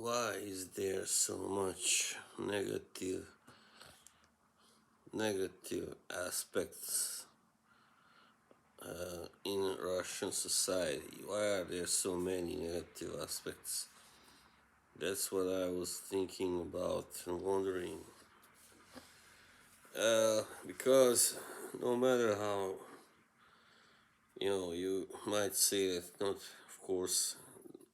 Why is there so much negative aspects in Russian society? Why are there so many negative aspects? That's what I was thinking about and wondering. Because no matter how, you might say that not, of course,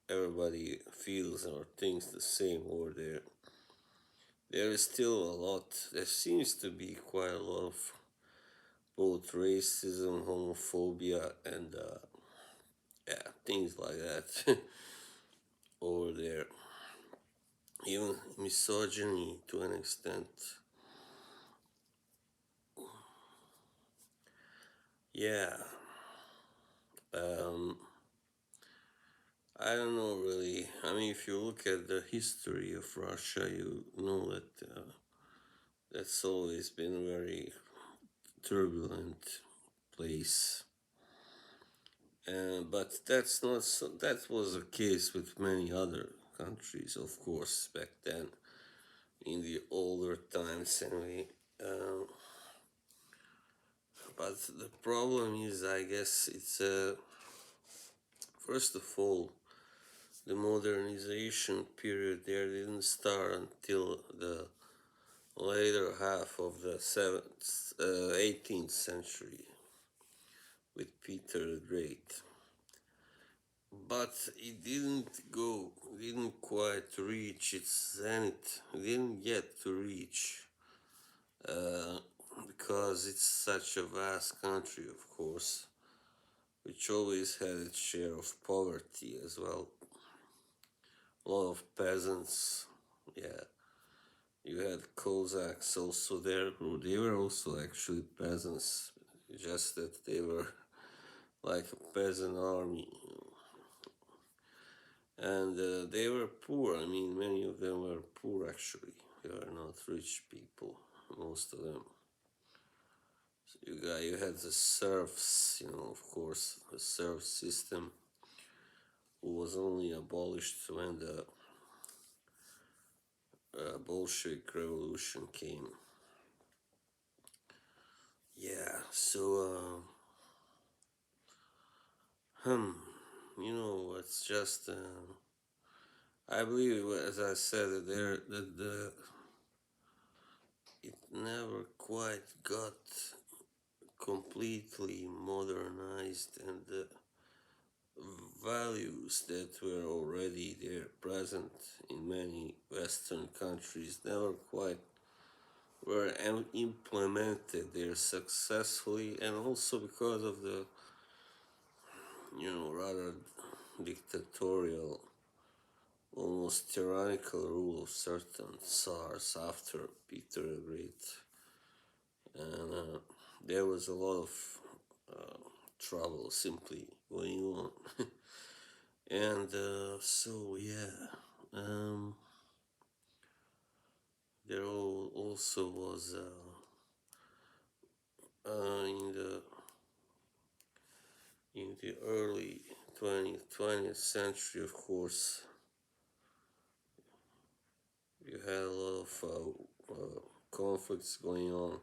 everybody feels or thinks the same over there. There is still a lot, there seems to be quite a lot of both racism, homophobia, and yeah, things like that over there. Even misogyny to an extent. Yeah. Um, I don't know really. I mean, if you look at the history of Russia, you know that that's always been a very turbulent place. But that's not so, that was the case with many other countries, of course, back then in the older times anyway. But the problem is, I guess, it's first of all, the modernization period there didn't start until the later half of the 18th century with Peter the Great. But it didn't quite reach its zenith. It didn't get to reach uh, because it's such a vast country, of course, which always had its share of poverty as well. A lot of peasants, yeah. You had Cossacks also there, who they were also actually peasants, just that they were like a peasant army. And they were poor. I mean, many of them were poor actually. They were not rich people, most of them. So you had the serfs, of course, the serf system, who was only abolished when the Bolshevik Revolution came. Yeah, so, it's just, I believe, as I said, that it never quite got completely modernized, and the values that were already there present in many Western countries never quite were implemented there successfully, and also because of the rather dictatorial, almost tyrannical rule of certain Tsars after Peter the Great. And there was a lot of trouble simply going on. And so, yeah, there also was in the early 20th century, of course, you had a lot of conflicts going on.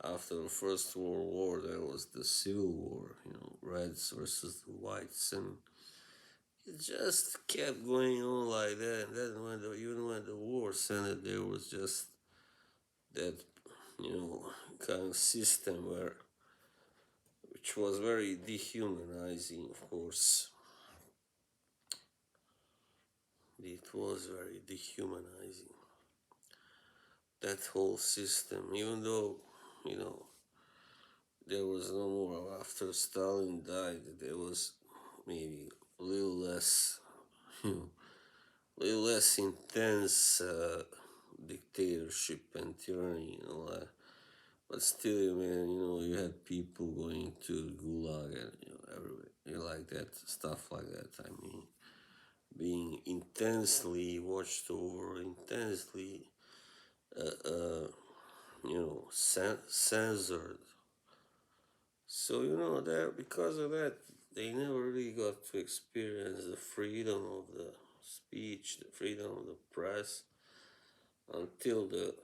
After the First World War, there was the Civil War, Reds versus the Whites, and it just kept going on like that. And then even when the war ended, there was just that, kind of system which was very dehumanizing, of course. It was very dehumanizing. That whole system, even though, you know, there was no more after Stalin died, there was maybe a little less, a little less intense dictatorship and tyranny, but still, man, you had people going to the gulag and everywhere, like that, stuff like that. I mean, being intensely watched over, intensely, uh, uh, censored. So that because of that, they never really got to experience the freedom of the speech, the freedom of the press, until the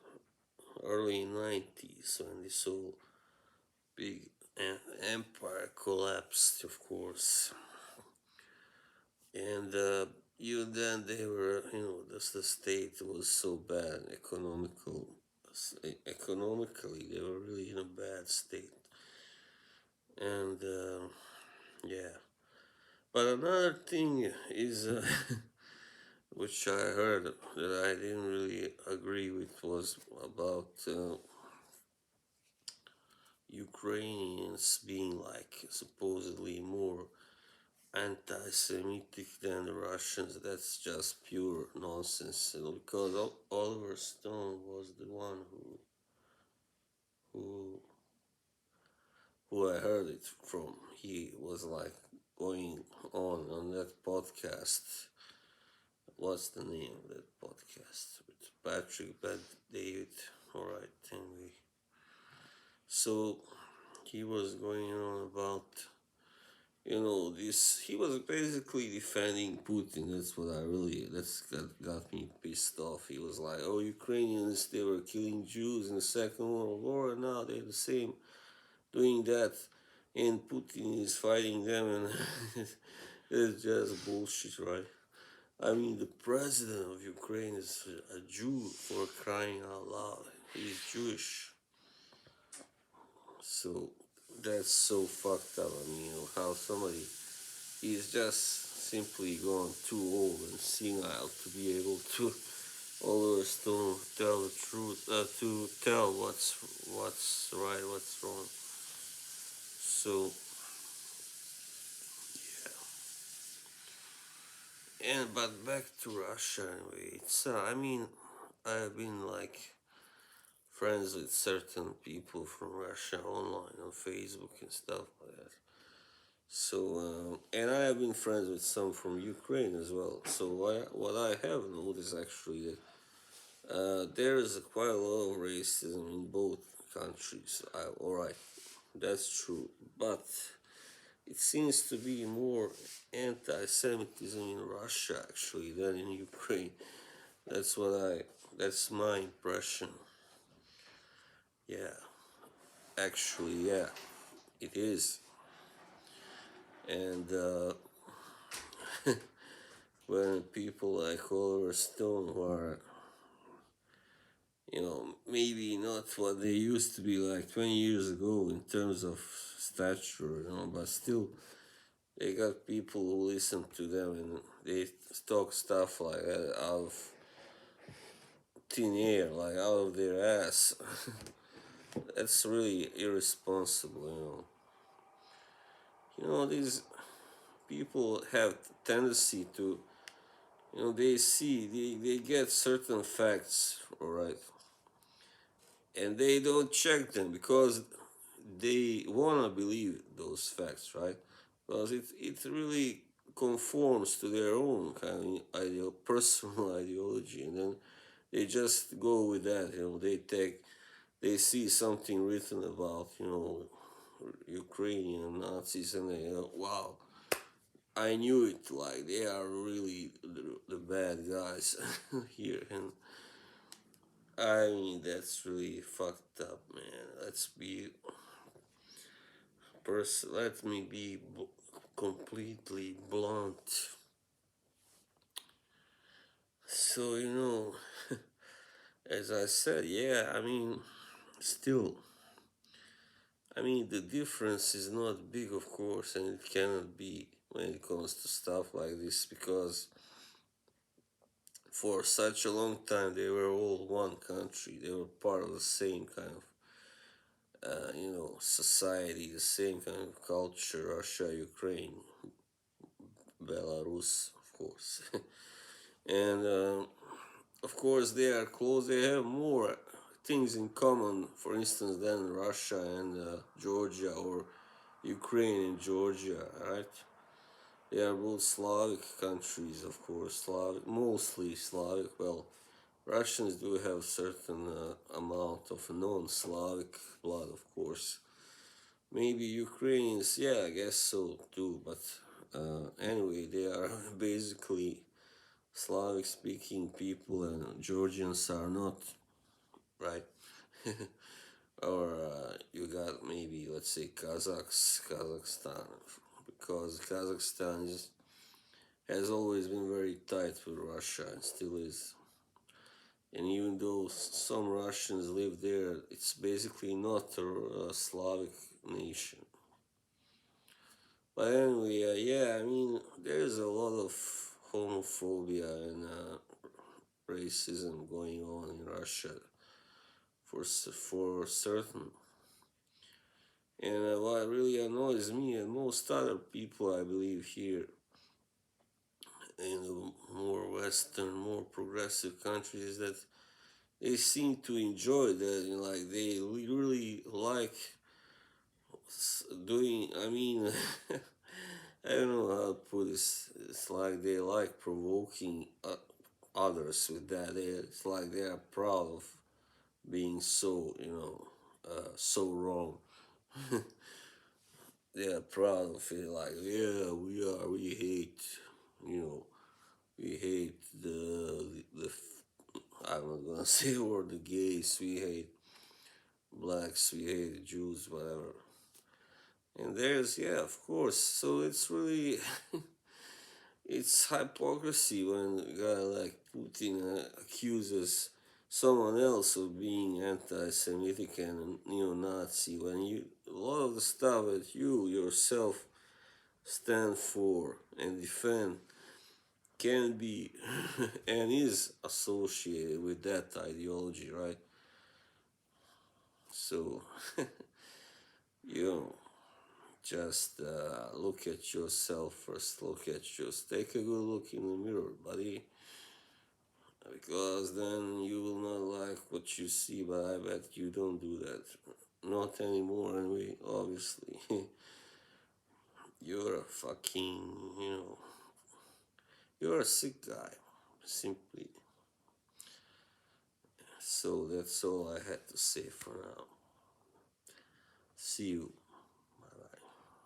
early 90s when this whole big empire collapsed, of course. And you then they were, the state was so bad, economically, they were really in a bad state. And yeah. But another thing is, which I heard that I didn't really agree with, was about Ukrainians being like supposedly more anti-Semitic than the Russians. That's just pure nonsense. Because Oliver Stone was the one who who I heard it from. He was like going on that podcast. What's the name of that podcast with Patrick Bet David? All right, anyway. So he was going on about this. He was basically defending Putin. That's got me pissed off. He was like, oh, Ukrainians, they were killing Jews in the Second World War, and now they're the same, doing that, and Putin is fighting them, and it's just bullshit, right? I mean, the president of Ukraine is a Jew, for crying out loud. He's Jewish. So that's so fucked up. I mean, how somebody is just simply gone too old and senile to be able to always to tell the truth, to tell what's right, what's wrong. So yeah, and but back to Russia anyway. It's I mean, I've been like friends with certain people from Russia online on Facebook and stuff like that. So, and I have been friends with some from Ukraine as well. So, what I have noticed actually that there is quite a lot of racism in both countries. All right, that's true. But it seems to be more anti-Semitism in Russia actually than in Ukraine. That's what I. That's my impression. Yeah, actually, yeah, it is. And when people like Oliver Stone, who are, maybe not what they used to be like 20 years ago in terms of stature, but still, they got people who listen to them and they talk stuff like that out of thin air, like out of their ass. That's really irresponsible. These people have tendency to, they get certain facts, all right, and they don't check them because they want to believe those facts, right? Because it really conforms to their own kind of personal ideology, and then they just go with that. They see something written about Ukrainian Nazis, and they go, wow, I knew it. Like they are really the bad guys here, and I mean that's really fucked up, man. Let me be completely blunt. So as I said, yeah. I mean, still, the difference is not big, of course, and it cannot be when it comes to stuff like this because for such a long time they were all one country. They were part of the same kind of society, the same kind of culture. Russia, Ukraine, Belarus, of course, and of course they are close. They have more things in common, for instance, than Russia and Georgia, or Ukraine and Georgia, right? They are both Slavic countries, of course, mostly Slavic. Well, Russians do have certain amount of non-Slavic blood, of course. Maybe Ukrainians, yeah, I guess so too. But anyway, they are basically Slavic speaking people and Georgians are not, right? Or you got maybe, let's say, Kazakhstan, because Kazakhstan has always been very tight with Russia and still is. And even though some Russians live there, it's basically not a Slavic nation. But anyway, yeah, I mean, there's a lot of homophobia and racism going on in Russia for certain. And what really annoys me and most other people, I believe, here in the more Western, more progressive countries, is that they seem to enjoy that. You know, like they really like doing. I mean, I don't know how to put this. It's like they like provoking others with that. It's like they are proud of being so, so wrong. They are proud of it. Like, yeah, we are. We hate, you know, we hate the. I'm not gonna say the word the gays. We hate blacks. We hate Jews. Whatever. And there's, yeah, of course. So it's really it's hypocrisy when a guy like Putin accuses someone else of being anti-Semitic and neo-Nazi when a lot of the stuff that you yourself stand for and defend can be and is associated with that ideology, right? So you know, just look at yourself first. Take a good look in the mirror, buddy, because then you will not like what you see. But I bet you don't do that, not anymore. Anyway, obviously, you're a fucking, you're a sick guy, simply. So that's all I had to say for now. See you.